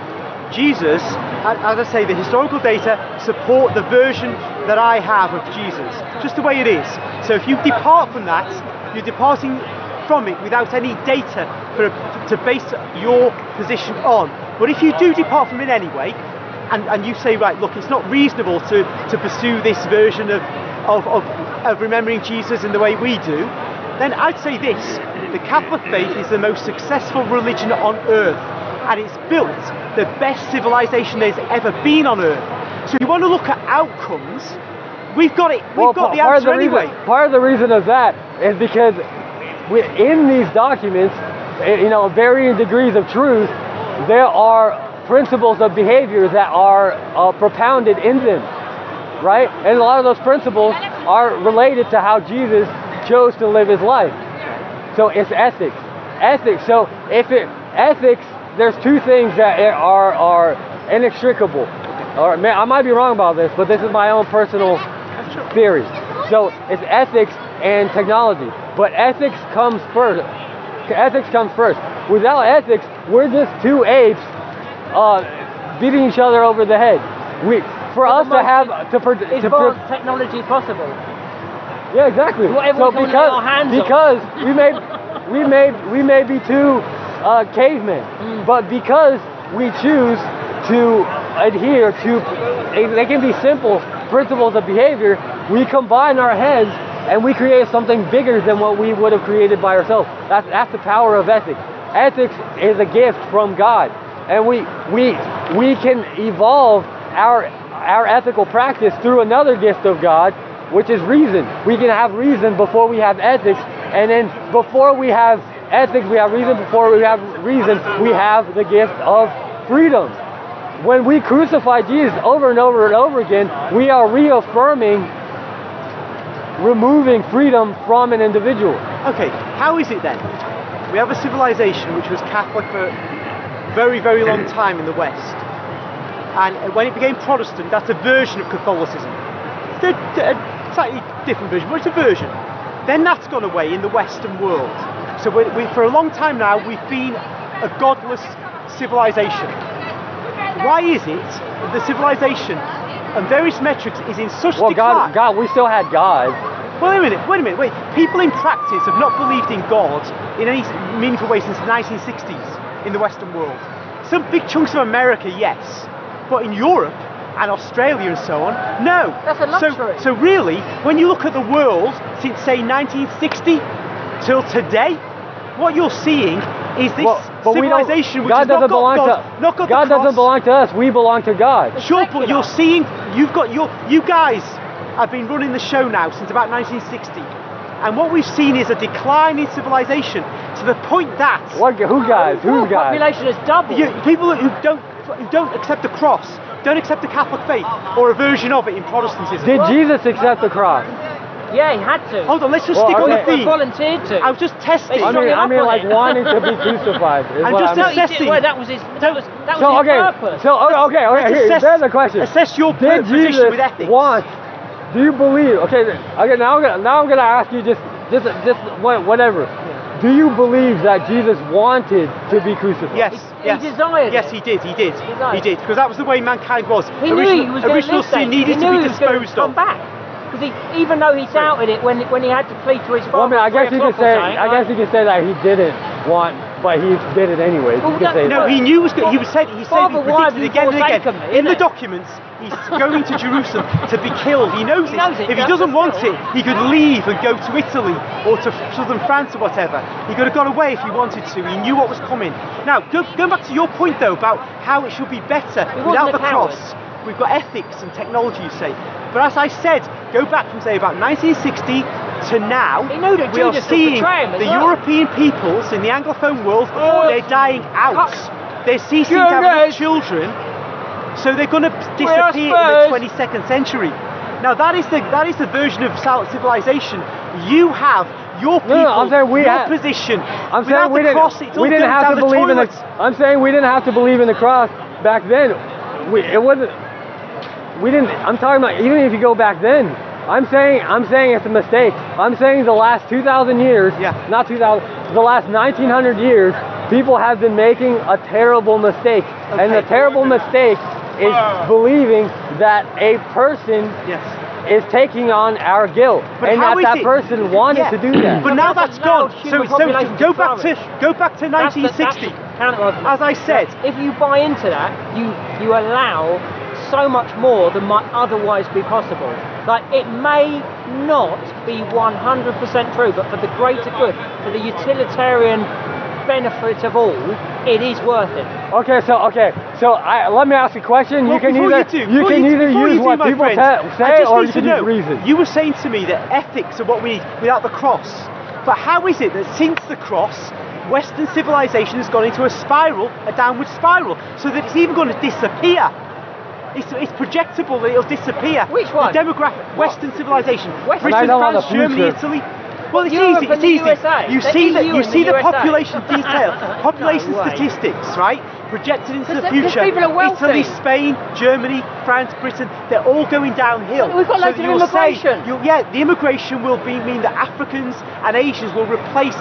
Jesus, as I say, the historical data support the version that I have of Jesus, just the way it is. So if you depart from that, you're departing from it without any data to base your position on. But if you do depart from it anyway, and you say, right, look, it's not reasonable to pursue this version of remembering Jesus in the way we do, then I'd say this: the Catholic faith is the most successful religion on earth, and it's built the best civilization there's ever been on earth. So if you want to look at outcomes, we've got it. We've got the answer anyway. Part of the reason of that is because in these documents, varying degrees of truth, there are principles of behavior that are propounded in them, right? And a lot of those principles are related to how Jesus chose to live his life. So it's ethics. Ethics. So ethics, there's two things that are inextricable. Or I might be wrong about this, but this is my own personal theory. So it's ethics and technology. But ethics comes first. Ethics comes first. Without ethics, we're just two apes beating each other over the head. For us to have advanced technology possible. Yeah, exactly. Whatever we can lay our hands because we may be two cavemen, but because we choose to adhere to, they can be simple principles of behavior, we combine our heads and we create something bigger than what we would have created by ourselves. That's the power of ethics. Ethics is a gift from God, and we can evolve our ethical practice through another gift of God, which is reason. We can have reason before we have ethics, and then before we have ethics, we have reason. Before we have reason, we have the gift of freedom. When we crucify Jesus over and over and over again, we are reaffirming removing freedom from an individual. Okay, how is it then? We have a civilization which was Catholic for a very, very long time in the West. And when it became Protestant, that's a version of Catholicism. It's a slightly different version, but it's a version. Then that's gone away in the Western world. So for a long time now, we've been a godless civilization. Why is it that the civilization and various metrics is in such decline? God, we still had God. Wait a minute. People in practice have not believed in God in any meaningful way since the 1960s in the Western world. Some big chunks of America, yes, but in Europe and Australia and so on, no. That's a luxury. So really, when you look at the world since say 1960 till today, what you're seing is this civilization which God has doesn't belong to God doesn't belong to us. We belong to God. Sure, but you're seeing you guys have been running the show now since about 1960, and what we've seen is a decline in civilization to the point that who guys? The population has doubled. People who don't accept the cross, don't accept the Catholic faith or a version of it in Protestantism. Did Jesus accept the cross? Yeah, he had to. Hold on, let's just stick on the theme. He volunteered to. I was just testing. I mean, like wanting to be crucified. I'm just assessing. Well, that was his purpose. So okay. There's a question. Assess your Did position Jesus with ethics. Do you believe? Okay. Now I'm gonna ask you just whatever. Do you believe that Jesus wanted to be crucified? Yes. He desired. Yes, he did. He did. Because that was the way mankind was. He knew he was going to original sin needed to be disposed of. Come back. Because even though he doubted it when he had to plead to his father. I guess you could say that he didn't want, but he did it anyway. No, he knew he predicted it again and again. In the documents, he's going to Jerusalem to be killed. He knows it. If he doesn't want it, he could leave and go to Italy or to southern France or whatever. He could have got away if he wanted to. He knew what was coming. Now, going back to your point though about how it should be better without the cross. We've got ethics and technology, you say. But as I said, go back from say about 1960 to now, we are seeing the European peoples in the Anglophone world, they're dying out. They're ceasing to have enough children, so they're going to disappear in the 22nd century. Now that is the version of civilization. You have your people, your position. I'm saying we didn't have to believe in the. I'm saying we didn't have to believe in the cross back then. I'm talking about even if you go back then. I'm saying it's a mistake. I'm saying the last 2,000 years, not 2,000, the last 1,900 years, people have been making a terrible mistake. Okay. And the terrible mistake is believing that a person is taking on our guilt, and that person wanted to do that. But now that's gone. So go back to 1960. As I said, if you buy into that, you allow so much more than might otherwise be possible. Like, it may not be 100% true, but for the greater good, for the utilitarian benefit of all, it is worth it. Okay, so let me ask you a question. Well, you can either use what people say, or you can use reason. You were saying to me that ethics are what we need without the cross. But how is it that since the cross, Western civilization has gone into a spiral, a downward spiral, so that it's even going to disappear. It's projectable that it'll disappear. Which one? The demographic, Western civilization. Western- Britain, I don't want France, the Germany, future. Italy. Well, it's Europe easy. and It's the easy. USA. You The see that. EU You and see the the USA. population detail, population No way. statistics, right? Projected into the Because future. people are wealthy. Italy, Spain, Germany, France, Britain. They're all going downhill. We've got loads that of you'll say- immigration. yeah, the immigration will mean that Africans and Asians will replace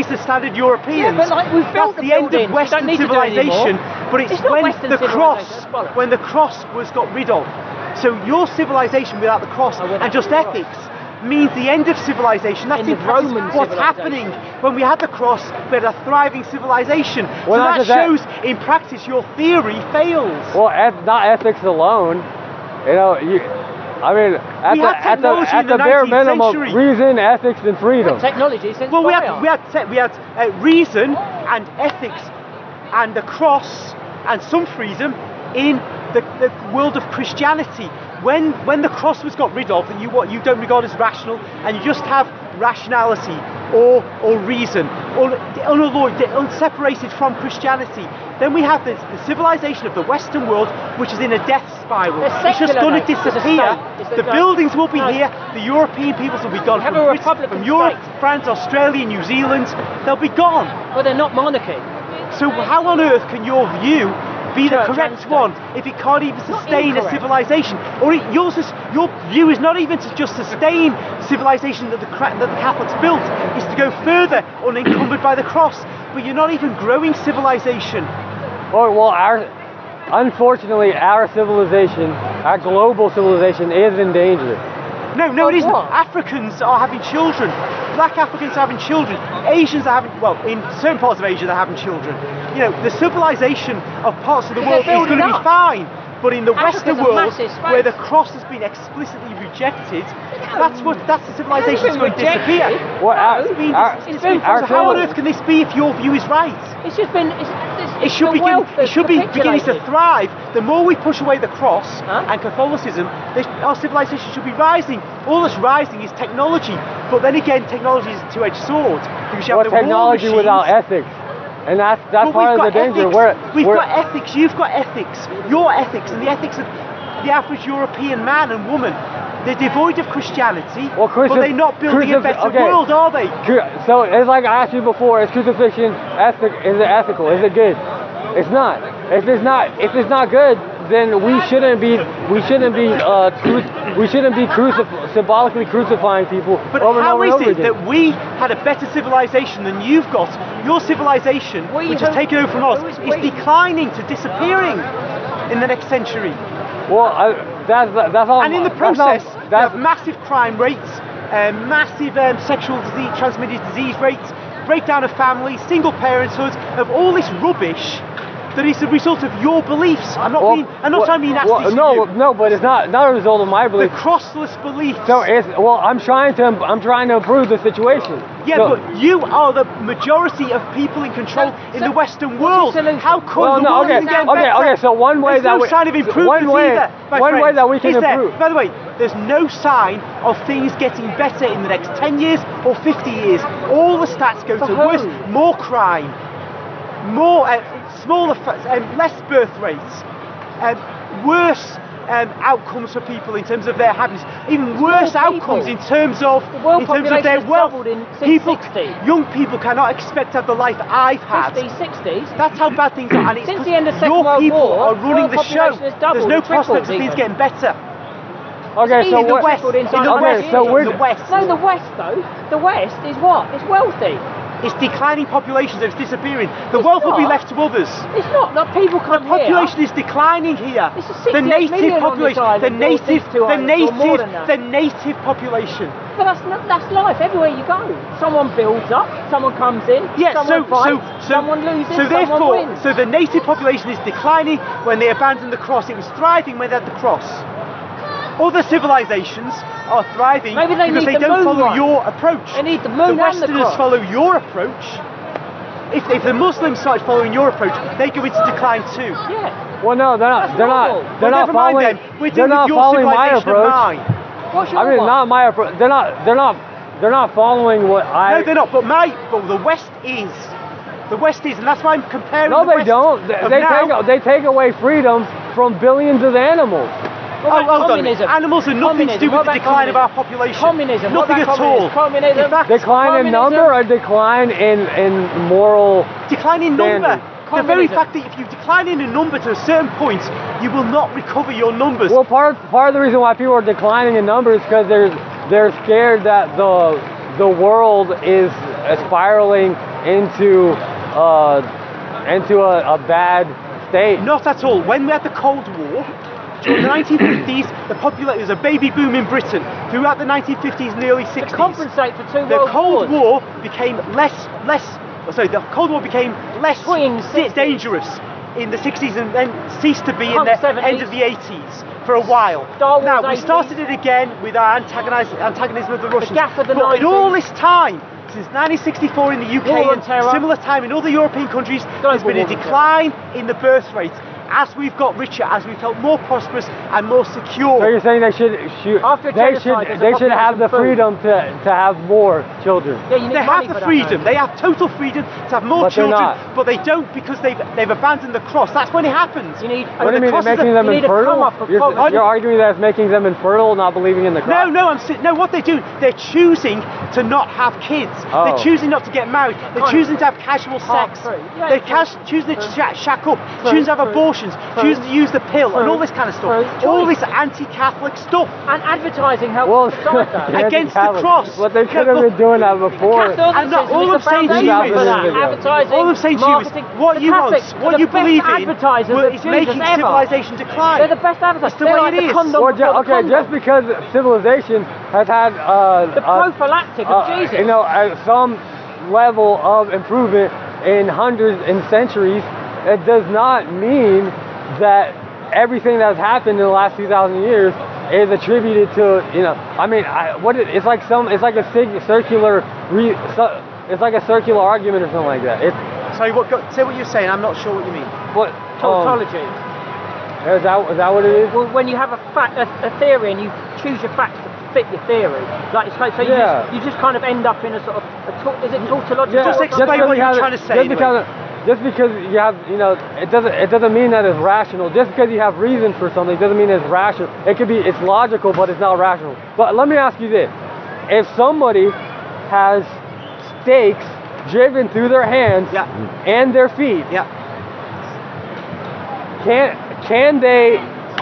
the standard Europeans. Yeah, but like, we've built That's the the end buildings, of we Western don't need to do it civilization. anymore. But it's It's not when Western the cross, civilization, it's bollocks. when the cross was got rid of. So your civilization without the cross without and just the cross. ethics means the end of civilization. That's End in of practice Roman what's civilization. happening. When we had the cross, we had a thriving civilization. Well, so not that just that- shows in practice your theory fails. Well, not ethics alone. You know, I mean, We had technology in the bare 19th minimum, century. reason, ethics, and freedom. Technology since Well, we fire. had reason and ethics and the cross and some freedom in the world of Christianity. When the cross was got rid of, and what you don't regard as rational, and you just have rationality or reason, or unalloyed, unseparated from Christianity, then we have the civilization of the Western world, which is in a death spiral. They're It's just secular, going mate. to It's a disappear. state. It's The a- buildings will be No. here. The European peoples will be gone Have from a Britain, republican from Europe, state. France, Australia, New Zealand. They'll be gone. Well, they're not monarchy. So how on earth can your view be the Church and correct state. one if it can't even sustain a incorrect. civilization? Or your view is not even to just sustain civilization that the Catholics built, is to go further unencumbered by the cross. But you're not even growing civilization. Well, unfortunately, our civilization, our global civilization, is in danger. No, Well, it isn't. what? Africans are having children. Black Africans are having children. Asians are having, well, in certain parts of Asia they're having children. You know, the civilization of parts of the Because world they're is going to building be up. fine. But in the Africa's Western a world, massive space. where the cross has been explicitly rejected, that's the civilization that's It's going been to disappear. rejected. Well, No, It's been, our- it's been, our so how on civil- earth can this be if your view is right? It's just been. It should, it should be beginning to thrive. The more we push away the cross Huh? and Catholicism, our civilization should be rising. All that's rising is technology. But then again, technology is a two-edged sword. Because you have Well, the war technology machines. without ethics, and that's But part we've of the got danger. ethics. We've got ethics. You've got ethics. Your ethics and the ethics of the average European man and woman. They're devoid of Christianity, Well, but they're not building a better okay. world, are they? So it's like I asked you before: is crucifixion is it ethical? Is it good? It's not. If it's not good, then we shouldn't be symbolically crucifying people But over and how over is and over it again. that we had a better civilization than you've got? Your civilization, We which has have- taken over from us, who is is we? declining to disappearing in the next century. Well, that's all. And in the that's process, all- you that's have massive crime rates, massive sexual disease, transmitted disease rates, breakdown of families, single parenthood, of all this rubbish that is the result of your beliefs. I'm not trying to be nasty to you. No, but it's not a result of my The belief. crossless beliefs. So I'm trying to improve the situation. Yeah, So- but you are the majority of people in control in the Western what's world. your solution? How come Well, the no, world okay, isn't getting okay, better? okay. So one way There's that no we, sign of improvement one way, either, my one way friends. that we can Is there? improve. By the way, there's no sign of things getting better in the next 10 years or 50 years. All the stats go For to who? worse, more crime, more less birth rates, worse outcomes for people in terms of their happiness, even worse more people. outcomes in terms of The world their population has wealth. doubled since People, 60. young people cannot expect to have the life I've had. 50s, 60s. That's how bad things are. And it's Since the end of Second your World people War, are running world the show. population has doubled There's no or tripled prospect of things even. getting better. Okay, so in the what? West, Tripled in inside the of West, years. so we're- in the West, No, the West though. The West is what? It's wealthy. it's declining populations. It's disappearing. The It's wealth will be not. left to others. It's not. Like people The come population here. is declining here. It's a The 68 native million on this population, island, the or these native, two the islands, or more native, than that. the native population. But that's life. Everywhere you go, someone builds up, someone comes in, Yeah, someone fights, someone loses, so someone therefore, wins. so the native population is declining when they abandoned the cross. It was thriving when they had the cross. Other civilizations are thriving Maybe they because need they the don't moon follow one. your approach. They need the moon The and the Westerners cross. follow your approach. If the Muslims started following your approach, they go into decline too. Yeah. Well, no, they're not. That's They're normal. not. They're Well, not never mind following. then. We're They're dealing not with your following my civilization and approach. mine. What's your I mean, one? not my approach. They're not. following what I. No, they're not. But the West is. The West is, and that's why I'm comparing. No, the they West don't. They take away freedom from billions of animals. Hold on. Communism? Animals are nothing to do with the decline of our population. Communism. Nothing at all. Communism. In fact, Decline in number or decline in moral. decline in number. standard? The very Communism. fact that if you decline in a number to a certain point, you will not recover your numbers. Well, part of the reason why people are declining in numbers is because they're scared that the world is spiraling into a bad state. Not at all. When we had the Cold War, during the 1950s, there was a baby boom in Britain. Throughout the 1950s and the early 60s, To compensate for two the world Cold wars. War became the Cold War became less Swing 60s. dangerous in the 60s and then ceased to be in Punk the 70s. end of the 80s for a while. Star Wars Now, we 80s. started it again with our antagonism of the Russians. gap of the but in 90s. all this time, since 1964 in the UK War on and terror. similar time in other European countries, there's been a war on terror. decline in the birth rate. As we've got richer, as we felt more prosperous and more secure. So you're saying they should After genocide, there's a they should have the population freedom to have more children. Yeah, you need They money have for the that, freedom. though. They have total freedom to have more But they're children, not. but they don't because they've abandoned the cross. That's when it happens. You need. What do you mean? cross It's is making them you need a infertile? come up of You're poverty. arguing that it's making them infertile, not believing in the cross? No, what they're doing, they're choosing to not have kids. Oh. They're choosing not to get married. They're Kind of choosing to have casual half sex. true. Yeah, They're true. choosing to shack up, True, choosing to have true, abortions, true. choosing to use the pill, and True, all this kind of stuff. true. All Choice. this anti-Catholic stuff. And advertising helps Well, decide that. Against the Catholic. cross. But they could Yeah, have been doing that before. I'm not- all I'm saying to you is- for that. Advertising, All I'm saying to you is, marketing. what The you want, Catholics are what the you best believe in, advertisers of is Jesus making ever. civilization decline. They're the best advertisers. That's the They're way like it the is. condom Well, before the okay, condom. just because civilization has had The prophylactic of Jesus. you know, some level of improvement in hundreds and centuries, it does not mean that everything that's happened in the last 2,000 years is attributed to, you know, I mean, it's like circular argument or something like that. It's Sorry, say what you're saying. I'm not sure what you mean. what Tautology. is that what it is? Well, when you have a theory and you choose your facts to fit your theory, like so Yeah. you just kind of end up in a sort of is it tautological? Yeah, Just or explain something? what you're trying to say Just because you have, you know, it doesn't mean that it's rational. Just because you have reasons for something doesn't mean it's rational. It's logical, but it's not rational. But let me ask you this: if somebody has stakes driven through their hands Yeah. and their feet, Yeah.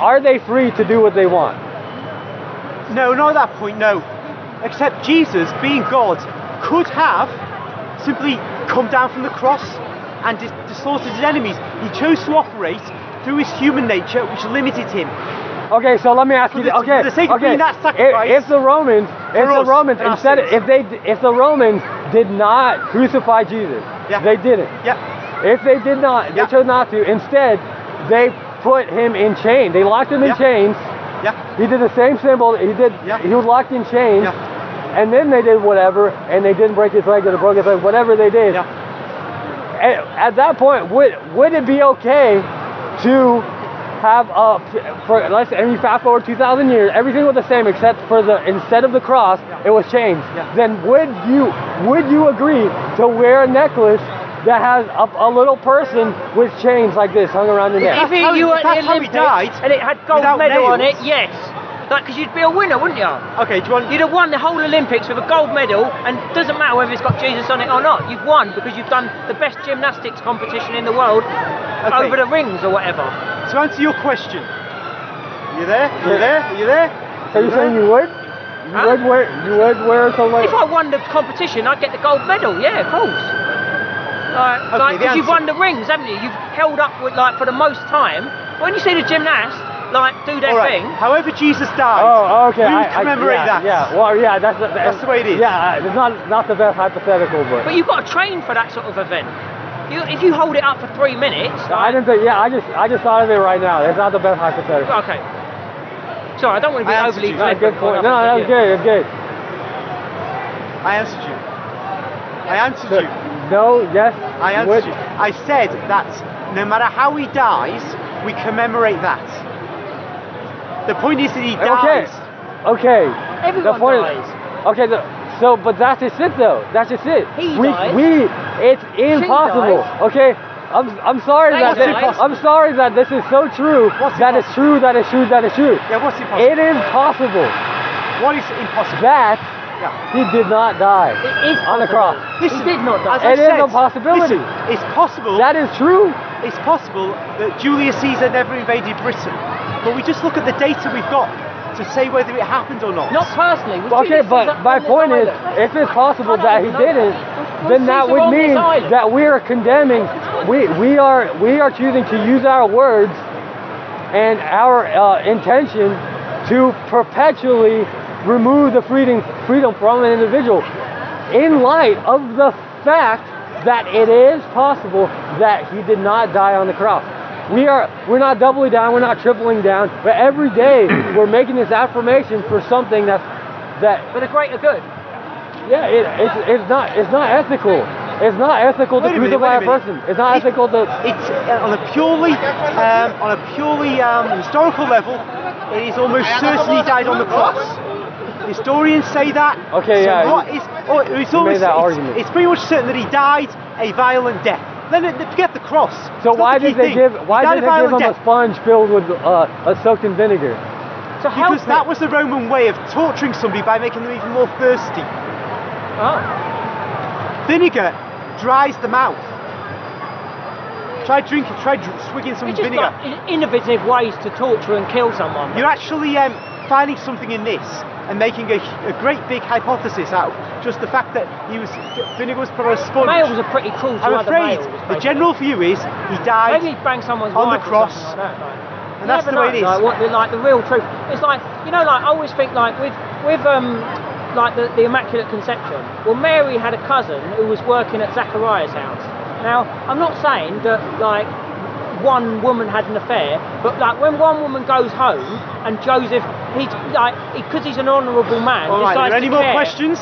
are they free to do what they want? No, not at that point, no. Except Jesus, being God, could have simply come down from the cross and slaughtered his enemies. He chose to operate through his human nature, which limited him. Okay, so let me ask you. For the sake of being that sacrifice if the Romans for us and our instead, sins. if the Romans did not crucify Jesus, Yeah. they didn't. Yeah. If they did not, they Yeah. chose not to. Instead, they put him in chains. They locked him in Yeah. chains. Yeah. He did the same symbol. Yeah. He was locked in chains. Yeah. And then they did whatever, and they didn't break his leg or they broke his leg. Whatever they did. Yeah. At that point, would it be okay to have and you fast forward 2,000 years, everything was the same except for instead of the cross, it was chains. Yeah. Then would you agree to wear a necklace that has a little person with chains like this hung around your neck? If you were at the that's how he Olympics died, and it had gold without medal on it, nails. yes. Like, because you'd be a winner, wouldn't you? Okay, do you want... You'd have won the whole Olympics with a gold medal, and it doesn't matter whether it's got Jesus on it or not. You've won because you've done the best gymnastics competition in the world over the rings or whatever. To answer your question, you there? You there? Are you there? So you're saying you would? You would wear something like If I won the competition, I'd get the gold medal. Yeah, of course. Because you've won the rings, haven't you? You've held up with for the most time. When you see the gymnast do their All right. thing. However Jesus died, Oh, okay. we would commemorate that. Yeah, well, yeah, that's the way it is. Yeah, it's not the best hypothetical, But you've got to train for that sort of event. If you hold it up for 3 minutes. I didn't think. Yeah, I just thought of it right now. It's not the best hypothetical. Okay. Sorry, I don't want to be I overly answered you. Good flippant. point. No, that was good. That's good. I answered you. I answered you. No, yes. I answered you. I said that no matter how he dies, we commemorate that. The point is that he dies. Okay. Everyone the point dies. Okay. So, but that's just it though. That's just it. He we, died. it's impossible. died. Okay, I'm sorry They that died. I'm sorry that this is so true. What's That is true. That is true. That is true. Yeah, what's impossible? It is possible What is impossible? that Yeah. he did not die It is on the possible. cross. He did not die. as I It is said, a possibility. Listen, it's possible. That is true. It's possible that Julius Caesar never invaded Britain, but we just look at the data we've got to say whether it happened or not. Not personally. Was Okay, Julius but Caesar my on this point is, island? if it's possible I that don't he know didn't, that. then that Caesar would on this mean island? that we are condemning. We are choosing to use our words and our intention to perpetually remove the freedom from an individual, in light of the fact that it is possible that he did not die on the cross. We're not doubling down, we're not tripling down, but every day we're making this affirmation for something that For the greater good. yeah, it's not ethical. It's not ethical to Wait a minute, crucify a wait a minute. person. It's not ethical to. It's on a purely historical level. It is almost certain he died on the cross. Historians say that. Okay, so yeah, What is? Oh, it's you almost. made that it's, argument. it's pretty much certain that he died a violent death. Then forget the cross. So It's not why the key did they thing. give? He Why died did a they give violent him a death sponge filled with soaked in vinegar? So help because that was the Roman way of torturing somebody by making them even more thirsty. Oh. Vinegar dries the mouth. Try swigging some It's just vinegar. like innovative ways to torture and kill someone. You're actually finding something in this and making a great big hypothesis out of just the fact that vinegar was probably a sponge. Males are pretty cruel to I'm other afraid males. the basically. general view is he died, Maybe he banged someone's on the wife or cross, something like that, like. and You that's never the way know, it is. Like, like the real truth. It's like, you know, like I always think like with like the Immaculate Conception. Well, Mary had a cousin who was working at Zachariah's house. Now, I'm not saying that like one woman had an affair, but like when one woman goes home and Joseph, he's like, because he's an honourable man, All right, are decides there any to more care. questions?